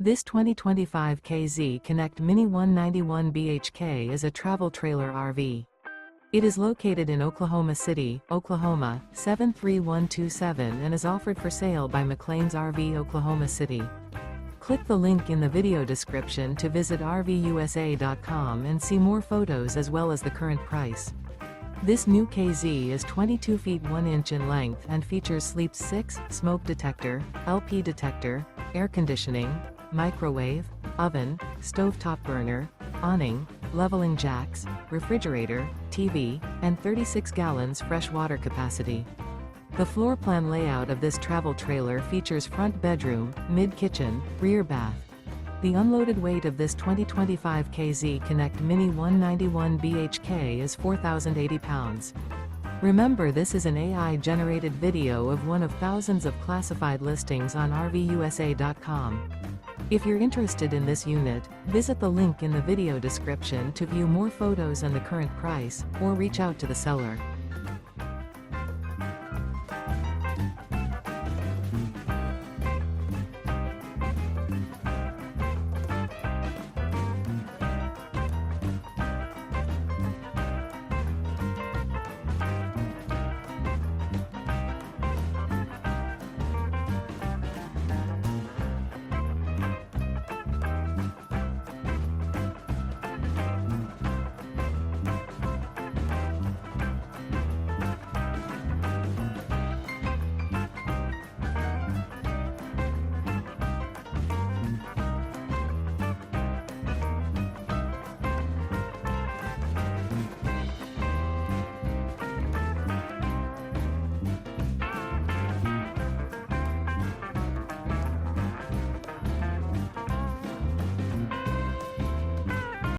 This 2025 KZ Connect Mini 191 BHK is a travel trailer RV. It is located in Oklahoma City, Oklahoma, 73127 and is offered for sale by McClain's RV Oklahoma City. Click the link in the video description to visit RVUSA.com and see more photos as well as the current price. This new KZ is 22 feet 1 inch in length and features sleep 6, smoke detector, LP detector, air conditioning, microwave, oven, stovetop burner, awning, leveling jacks, refrigerator, TV, and 36 gallons fresh water capacity. The floor plan layout of this travel trailer features front bedroom, mid-kitchen, rear bath. The unloaded weight of this 2025 KZ Connect Mini 191 BHK is 4,080 pounds. Remember, this is an AI-generated video of one of thousands of classified listings on RVUSA.com. If you're interested in this unit, visit the link in the video description to view more photos and the current price, or reach out to the seller.